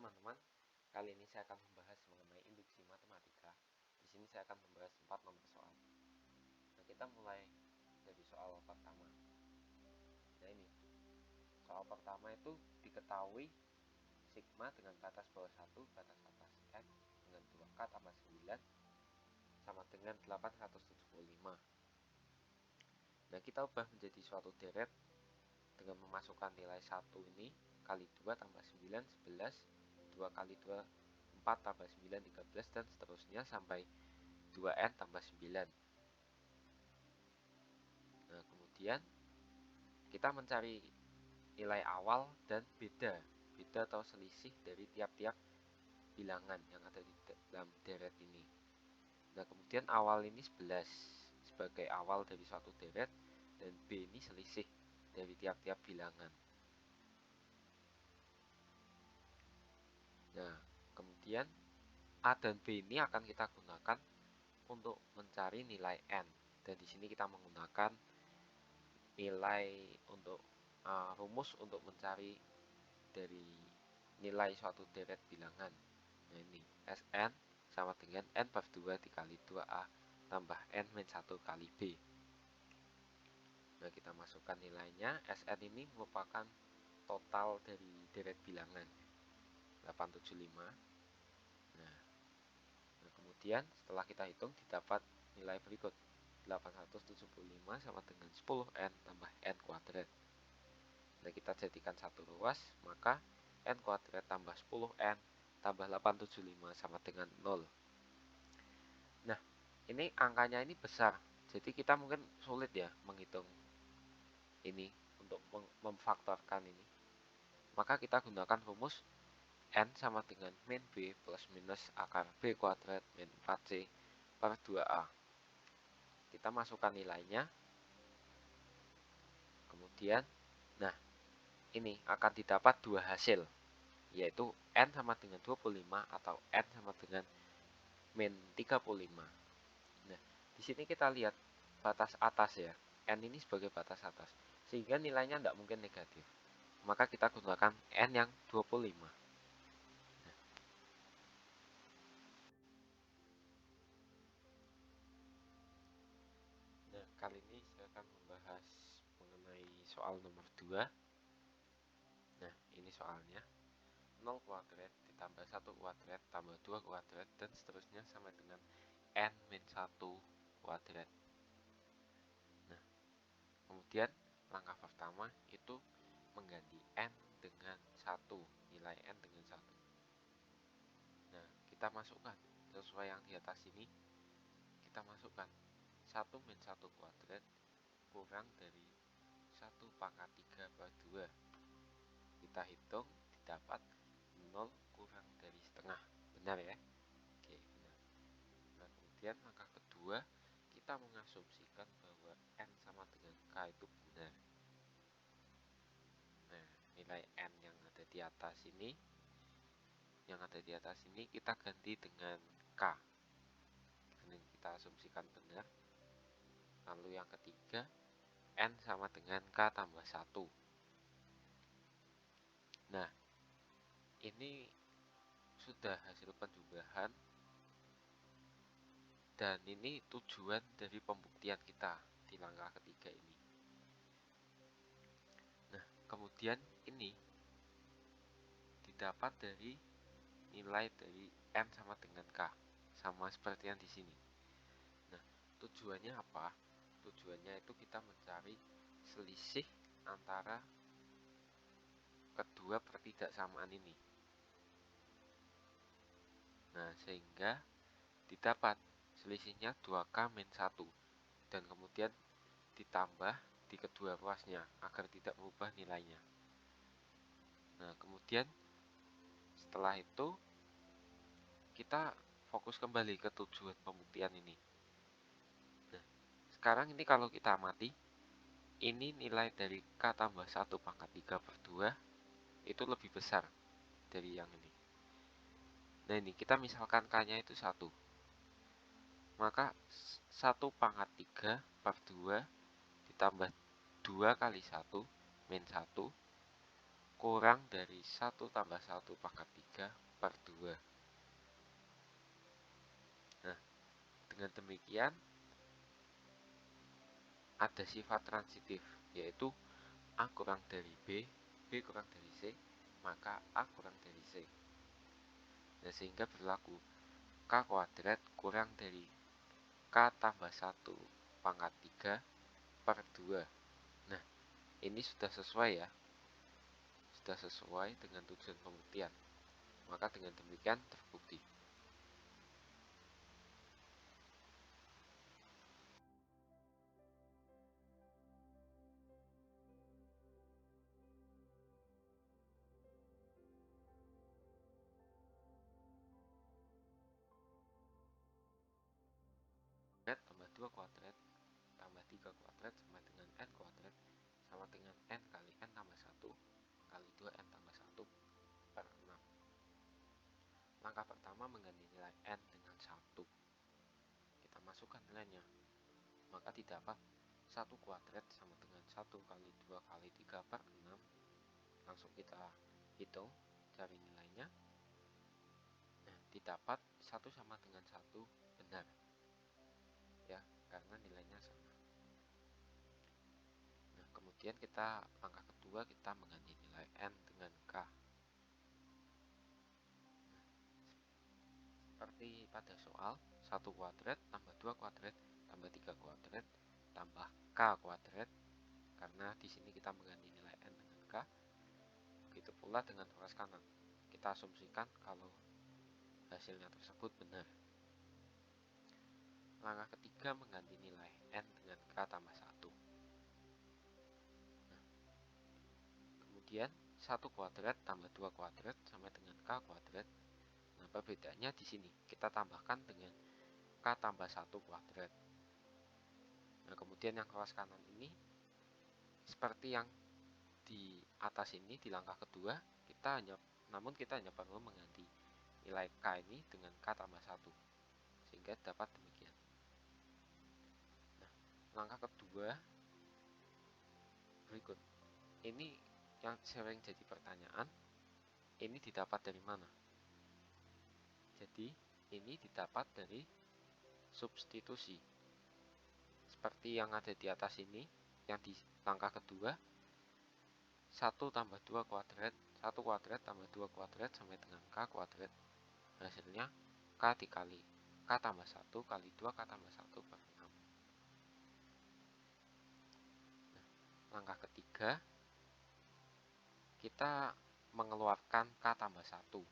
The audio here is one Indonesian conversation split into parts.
teman-teman, kali ini saya akan membahas mengenai induksi matematika. Di sini saya akan membahas 4 nomor soal. Nah, kita mulai dari soal pertama. Nah, ini soal pertama itu diketahui sigma dengan batas bawah 1, batas atas n dengan 2k tambah 9 sama dengan 875. Nah, kita ubah menjadi suatu deret dengan memasukkan nilai 1 ini kali 2 tambah 9, 11, 2 kali 2, 4 tambah 9, 13, dan seterusnya sampai 2n tambah 9. Nah, kemudian kita mencari nilai awal dan beda atau selisih dari tiap-tiap bilangan yang ada di dalam deret ini. Nah, kemudian awal ini 11 sebagai awal dari suatu deret, dan B ini selisih dari tiap-tiap bilangan. Nah, kemudian A dan B ini akan kita gunakan untuk mencari nilai n, dan di sini kita menggunakan nilai untuk rumus untuk mencari dari nilai suatu deret bilangan. Nah, ini Sn sama dengan n per 2 dikali 2A tambah n min 1 kali B. Nah, kita masukkan nilainya. Sn ini merupakan total dari deret bilangan 875. Nah, kemudian setelah kita hitung didapat nilai berikut 875 sama dengan 10n tambah n kuadrat. Nah, kita jadikan satu ruas, maka n kuadrat tambah 10n tambah 875 sama dengan 0. Nah, ini angkanya ini besar, jadi kita mungkin sulit ya menghitung ini untuk memfaktorkan ini. Maka kita gunakan rumus n sama dengan min b plus minus akar b kuadrat min 4c per 2a. Kita masukkan nilainya. Kemudian, nah, ini akan didapat dua hasil, yaitu n sama dengan 25 atau n sama dengan min 35. Nah, di sini kita lihat batas atas ya. N ini sebagai batas atas, sehingga nilainya tidak mungkin negatif. Maka kita gunakan n yang 25. Nah, kali ini saya akan membahas mengenai soal nomor 2. Nah, ini soalnya. 0 kuadrat ditambah 1 kuadrat tambah 2 kuadrat dan seterusnya sampai dengan n min 1 kuadrat. Nah, kemudian langkah pertama itu mengganti n dengan 1, nilai n dengan 1. Nah, kita masukkan sesuai yang di atas ini. Kita masukkan 1 min 1 kuadrat kurang dari 1 pangkat 3 per 2. Kita hitung didapat 0 kurang dari setengah. Benar ya? Oke, benar. Nah, kemudian langkah kedua, kita mengasumsikan bahwa n sama dengan k itu benar. Nah, nilai n yang ada di atas ini kita ganti dengan k. Ini kita asumsikan benar. Lalu yang ketiga, n sama dengan k tambah 1. Nah, ini sudah hasil penjumlahan, dan ini tujuan dari pembuktian kita di langkah ketiga ini. Nah, kemudian ini didapat dari nilai dari n sama dengan k, sama seperti yang di sini. Nah, tujuannya apa? Tujuannya itu kita mencari selisih antara kedua pertidaksamaan ini. Nah, sehingga didapat selisihnya 2k min 1, dan kemudian ditambah di kedua ruasnya agar tidak merubah nilainya. Nah, kemudian setelah itu kita fokus kembali ke tujuan pembuktian ini. Nah, sekarang ini kalau kita amati, ini nilai dari k tambah 1 pangkat 3 per 2 itu lebih besar dari yang ini. Nah, ini kita misalkan k-nya itu 1. Maka 1 pangkat 3 per 2 ditambah 2 kali 1 min 1 kurang dari 1 tambah 1 pangkat 3 per 2. Nah, dengan demikian ada sifat transitif, yaitu A kurang dari B, B kurang dari C, maka A kurang dari C. Nah, sehingga berlaku K kuadrat kurang dari K tambah 1 pangkat 3 per 2. Nah, ini sudah sesuai ya. Sudah sesuai dengan tujuan pembuktian. Maka dengan demikian terbukti. Tambah 2 kuadrat tambah 3 kuadrat sama dengan n kuadrat sama dengan n kali n tambah 1 kali 2n tambah 1 per 6. Langkah pertama mengganti nilai n dengan 1. Kita masukkan nilainya. Maka didapat 1 kuadrat sama dengan 1 kali 2 kali 3 per 6. Langsung kita hitung, cari nilainya. Nah, didapat 1 sama dengan 1 benar. Ya, karena nilainya sama. Nah, kemudian langkah kedua kita mengganti nilai n dengan k. Seperti pada soal, 1 kuadrat tambah 2 kuadrat tambah 3 kuadrat tambah k kuadrat. Karena di sini kita mengganti nilai n dengan k. Begitu pula dengan ruas kanan. Kita asumsikan kalau hasilnya tersebut benar. Langkah ketiga mengganti nilai n dengan k tambah 1. Nah, kemudian 1 kuadrat tambah 2 kuadrat sama dengan k kuadrat. Nah, perbedaannya di sini. Kita tambahkan dengan k tambah 1 kuadrat. Nah, kemudian yang ruas kanan ini seperti yang di atas ini di langkah kedua, namun kita hanya perlu mengganti nilai k ini dengan k tambah 1 sehingga dapat demikian. Nah, langkah kedua berikut. Ini yang sering jadi pertanyaan, ini didapat dari mana? Jadi, ini didapat dari substitusi. Seperti yang ada di atas ini, yang di langkah kedua, 1 tambah 2 kuadrat, 1 kuadrat tambah 2 kuadrat sama dengan k kuadrat. Hasilnya k dikali k tambah 1 kali 2 k tambah 1 per 6. Nah, langkah ketiga, kita mengeluarkan k tambah 1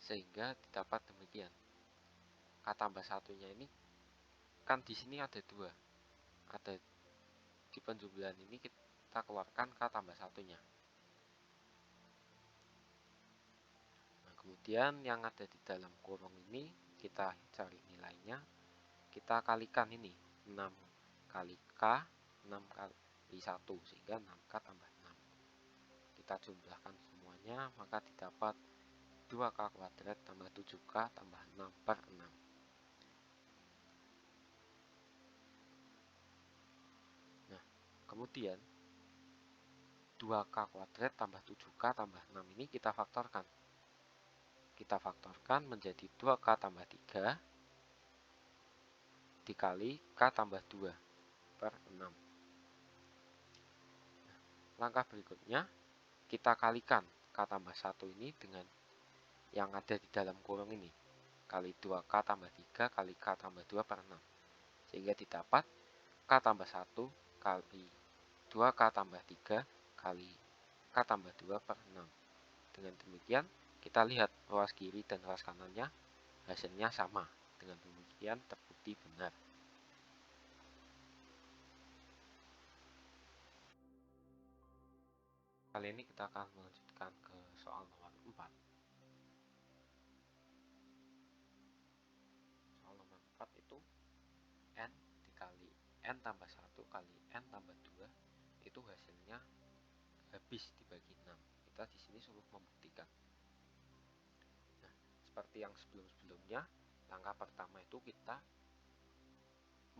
sehingga didapat demikian. K tambah 1-nya ini kan di sini ada 2. Ada di penjumlahan ini kita keluarkan k tambah 1-nya. Nah, kemudian yang ada di dalam kurung ini kita cari nilainya. Kita kalikan ini 6 kali k, 6 kali 1 sehingga 6k tambah 6. Kita jumlahkan semuanya maka didapat 2k kuadrat tambah 7k tambah 6 per 6. Nah, kemudian 2k kuadrat tambah 7k tambah 6 ini kita faktorkan. Kita faktorkan menjadi 2k tambah 3 dikali k tambah 2 per 6. Nah, langkah berikutnya kita kalikan k tambah 1 ini dengan yang ada di dalam kurung ini. Kali 2k tambah 3 kali k tambah 2 per 6. Sehingga didapat k tambah 1 kali 2k tambah 3 kali k tambah 2 per 6. Dengan demikian kita lihat ruas kiri dan ruas kanannya hasilnya sama. Dengan demikian terbukti benar. Kali ini kita akan melanjutkan ke soal nomor 4. Soal nomor 4 itu n dikali n tambah 1 kali n tambah 2 itu hasilnya habis dibagi 6. Kita di sini suruh membuktikan. Nah, seperti yang sebelum-sebelumnya, langkah pertama itu kita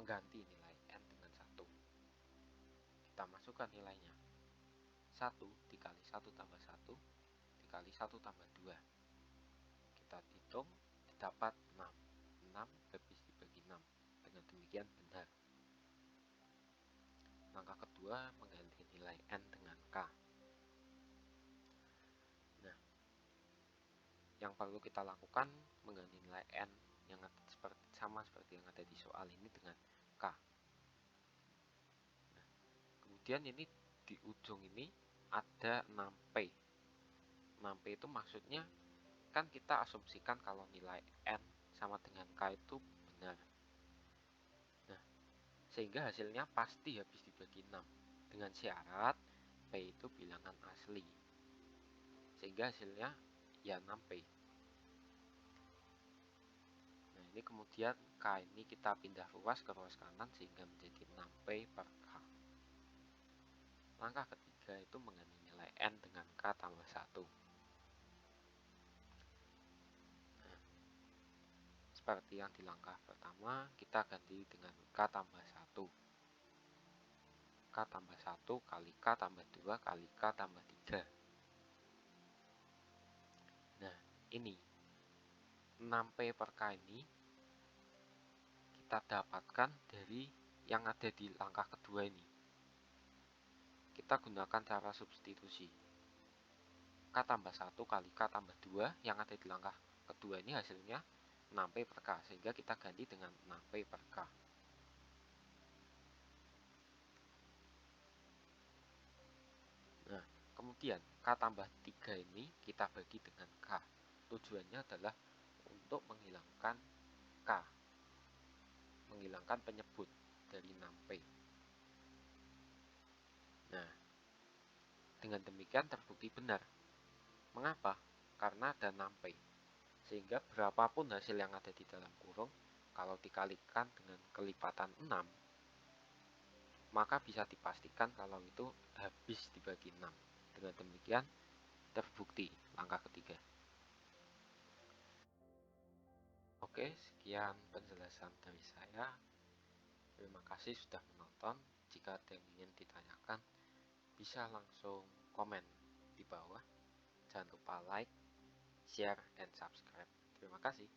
mengganti nilai n dengan 1. Kita masukkan nilainya. 1 dikali 1 tambah 1 dikali 1 tambah 2. Kita hitung, didapat 6. 6 habis dibagi 6. Dengan demikian benar. Langkah kedua, mengganti nilai N dengan K. Nah, yang perlu kita lakukan, mengganti nilai N yang sama seperti yang ada di soal ini dengan K. Nah, kemudian ini di ujung ini ada 6P. 6P itu maksudnya kan kita asumsikan kalau nilai N sama dengan K itu benar. Nah, sehingga hasilnya pasti habis dibagi 6 dengan syarat P itu bilangan asli. Sehingga hasilnya ya 6P. Nah, ini kemudian K ini kita pindah ruas ke ruas kanan sehingga menjadi 6P per K. Langkah ketiga itu mengganti nilai N dengan K tambah 1. Nah, seperti yang di langkah pertama, kita ganti dengan K tambah 1. K tambah 1 kali K tambah 2 kali K tambah 3. Nah, ini 6P per K ini kita dapatkan dari yang ada di langkah kedua ini. Kita gunakan cara substitusi. K tambah 1 kali K tambah 2 yang ada di langkah kedua ini hasilnya 6P per K, sehingga kita ganti dengan 6P per K. Nah, kemudian K tambah 3 ini kita bagi dengan K. Tujuannya adalah untuk menghilangkan K, menghilangkan penyebut dari 6P. Nah, dengan demikian terbukti benar. Mengapa? Karena ada 6P. Sehingga berapapun hasil yang ada di dalam kurung, kalau dikalikan dengan kelipatan 6, maka bisa dipastikan kalau itu habis dibagi 6. Dengan demikian, terbukti langkah ketiga. Oke, sekian penjelasan dari saya. Terima kasih sudah menonton. Jika ada yang ingin ditanyakan, bisa langsung komen di bawah. Jangan lupa like, share, and subscribe. Terima kasih.